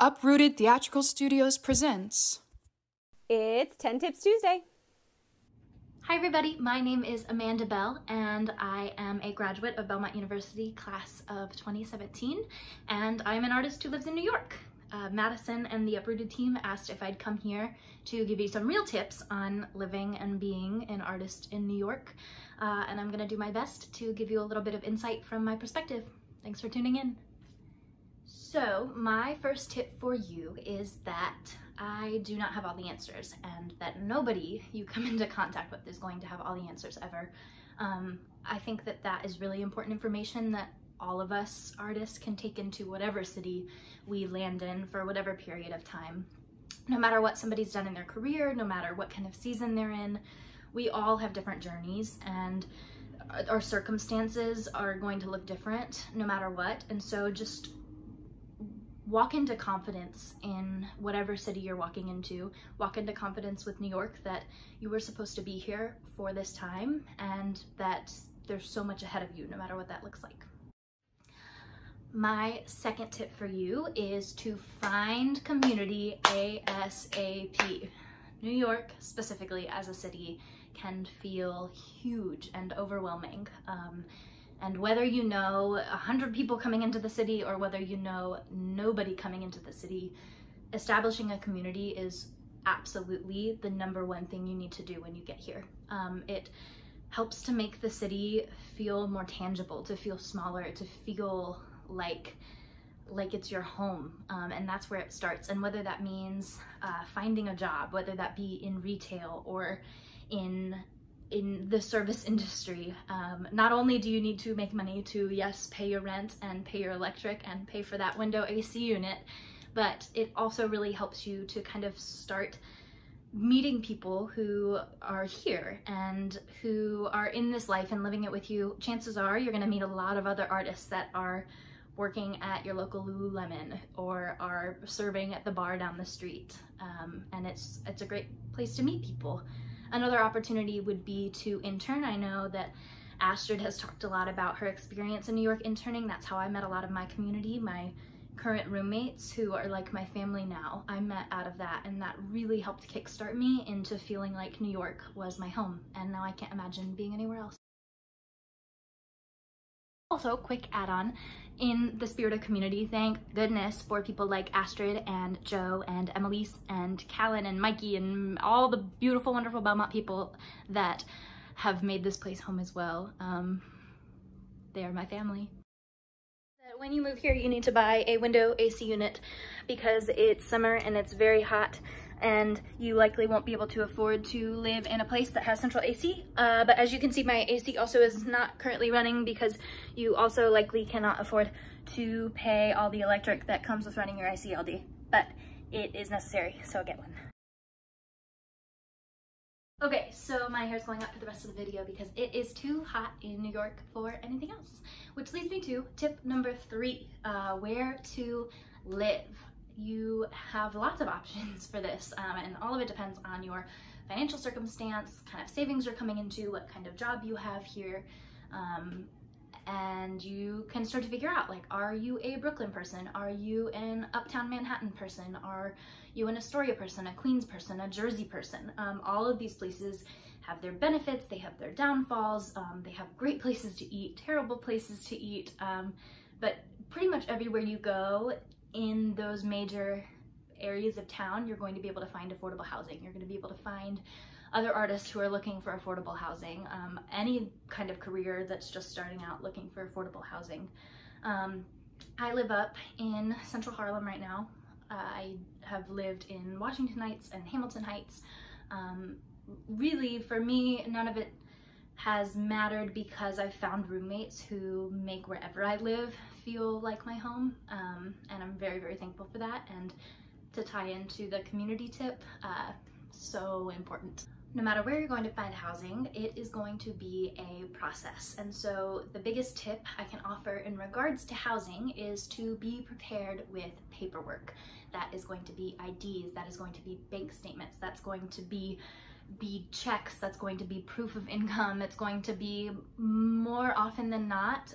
Uprooted Theatrical Studios presents. It's 10 Tips Tuesday. Hi everybody, my name is Amanda Bell and I am a graduate of Belmont University class of 2017 and I'm an artist who lives in New York. Madison and the Uprooted team asked if I'd come here to give you some real tips on living and being an artist in New York, and I'm gonna do my best to give you a little bit of insight from my perspective. Thanks for tuning in. So my first tip for you is that I do not have all the answers and that nobody you come into contact with is going to have all the answers ever. I think that that is really important information that all of us artists can take into whatever city we land in for whatever period of time. No matter what somebody's done in their career, no matter what kind of season they're in, we all have different journeys and our circumstances are going to look different no matter what. And so just walk into confidence in whatever city you're walking into. Walk into confidence with New York that you were supposed to be here for this time and that there's so much ahead of you, no matter what that looks like. My second tip for you is to find community ASAP. New York, specifically as a city, can feel huge and overwhelming. And whether you know 100 people coming into the city or whether you know nobody coming into the city, establishing a community is absolutely the #1 thing you need to do when you get here. It helps to make the city feel more tangible, to feel smaller, to feel like it's your home, and that's where it starts. And whether that means finding a job, whether that be in retail or in the service industry, not only do you need to make money to, yes, pay your rent and pay your electric and pay for that window AC unit, but it also really helps you to kind of start meeting people who are here and who are in this life and living it with you. Chances are you're gonna meet a lot of other artists that are working at your local Lululemon or are serving at the bar down the street, and it's a great place to meet people. Another opportunity would be to intern. I know that Astrid has talked a lot about her experience in New York interning. That's how I met a lot of my community, my current roommates who are like my family now. I met out of that, and that really helped kickstart me into feeling like New York was my home, and now I can't imagine being anywhere else. Also, quick add-on, in the spirit of community, thank goodness for people like Astrid and Joe and Emelise and Callan and Mikey and all the beautiful, wonderful Belmont people that have made this place home as well. They are my family. When you move here, you need to buy a window AC unit because it's summer and it's very hot, and you likely won't be able to afford to live in a place that has central AC. But as you can see, my AC also is not currently running because you also likely cannot afford to pay all the electric that comes with running your AC all day. But it is necessary, so get one. Okay, so my hair's going up for the rest of the video because it is too hot in New York for anything else. Which leads me to tip #3, where to live. You have lots of options for this, and all of it depends on your financial circumstance, kind of savings you're coming into, what kind of job you have here, and you can start to figure out, like, are you a Brooklyn person? Are you an uptown Manhattan person? Are you an Astoria person, a Queens person, a Jersey person? All of these places have their benefits, they have their downfalls, they have great places to eat, terrible places to eat, but pretty much everywhere you go in those major areas of town, you're going to be able to find affordable housing. You're going to be able to find other artists who are looking for affordable housing, any kind of career that's just starting out looking for affordable housing. I live up in Central Harlem right now. I have lived in Washington Heights and Hamilton Heights. Really, for me, none of it has mattered because I've found roommates who make wherever I live feel like my home, and I'm very, very thankful for that. And to tie into the community tip, so important. No matter where you're going to find housing, it is going to be a process. And so the biggest tip I can offer in regards to housing is to be prepared with paperwork. That is going to be IDs, that is going to be bank statements, that's going to be checks, that's going to be proof of income, it's going to be more often than not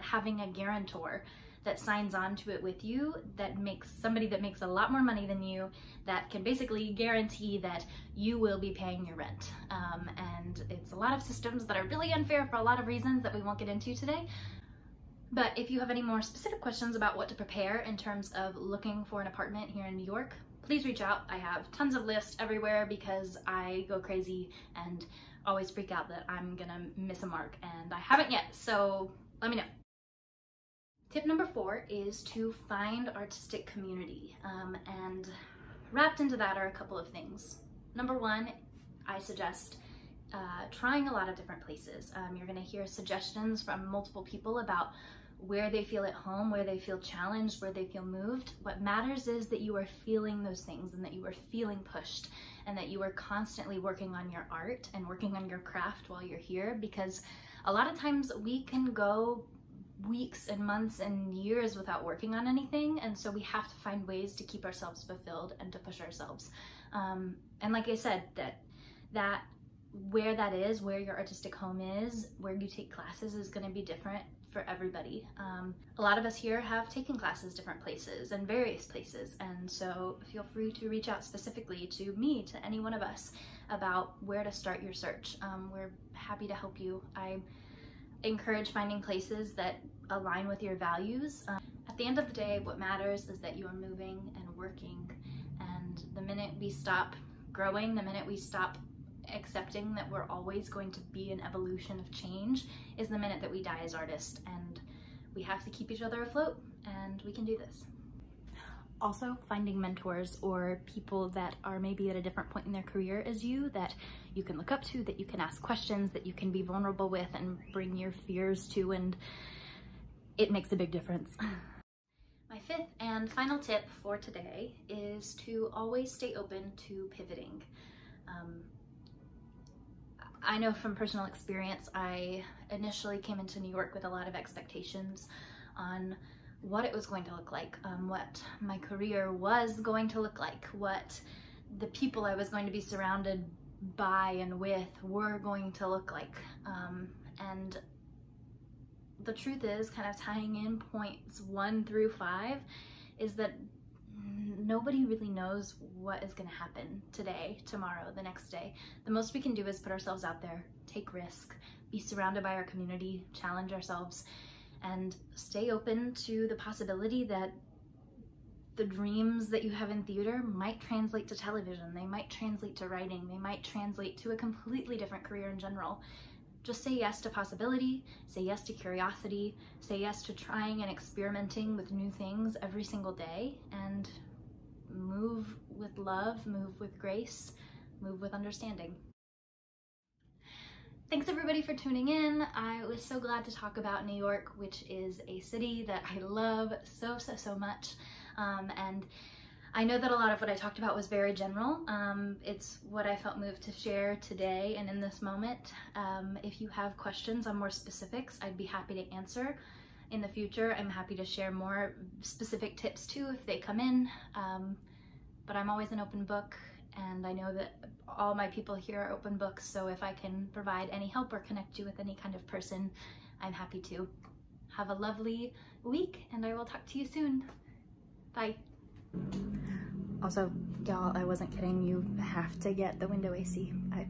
having a guarantor that signs on to it with you, that makes somebody that makes a lot more money than you, that can basically guarantee that you will be paying your rent. And it's a lot of systems that are really unfair for a lot of reasons that we won't get into today. But if you have any more specific questions about what to prepare in terms of looking for an apartment here in New York, please reach out. I have tons of lists everywhere because I go crazy and always freak out that I'm gonna miss a mark, and I haven't yet, so let me know. Tip number 4 is to find artistic community, and wrapped into that are a couple of things. Number 1, I suggest trying a lot of different places. You're gonna hear suggestions from multiple people about where they feel at home, where they feel challenged, where they feel moved. What matters is that you are feeling those things and that you are feeling pushed and that you are constantly working on your art and working on your craft while you're here, because a lot of times we can go weeks and months and years without working on anything, and so we have to find ways to keep ourselves fulfilled and to push ourselves. And like I said, that where that is, where your artistic home is, where you take classes is going to be different for everybody. A lot of us here have taken classes different places and various places, and so feel free to reach out specifically to me, to any one of us, about where to start your search. We're happy to help you. I encourage finding places that align with your values. At the end of the day, what matters is that you are moving and working, and the minute we stop growing, the minute we stop accepting that we're always going to be an evolution of change, is the minute that we die as artists, and we have to keep each other afloat, and we can do this. Also, finding mentors or people that are maybe at a different point in their career as you, that you can look up to, that you can ask questions, that you can be vulnerable with and bring your fears to, and it makes a big difference. My 5th and final tip for today is to always stay open to pivoting. I know from personal experience, I initially came into New York with a lot of expectations on what it was going to look like, what my career was going to look like, what the people I was going to be surrounded by and with were going to look like. And the truth is, kind of tying in points 1 through 5, is that nobody really knows what is going to happen today, tomorrow, the next day. The most we can do is put ourselves out there, take risk, be surrounded by our community, challenge ourselves, and stay open to the possibility that the dreams that you have in theater might translate to television, they might translate to writing, they might translate to a completely different career in general. Just say yes to possibility, say yes to curiosity, say yes to trying and experimenting with new things every single day, and move with love, move with grace, move with understanding. Thanks everybody for tuning in. I was so glad to talk about New York, which is a city that I love so much. And I know that a lot of what I talked about was very general. It's what I felt moved to share today and in this moment. If you have questions on more specifics, I'd be happy to answer. In the future, I'm happy to share more specific tips too if they come in. But I'm always an open book, and I know that all my people here are open books, so if I can provide any help or connect you with any kind of person, I'm happy to. Have a lovely week, and I will talk to you soon. Bye. Also, y'all, I wasn't kidding. You have to get the window AC. I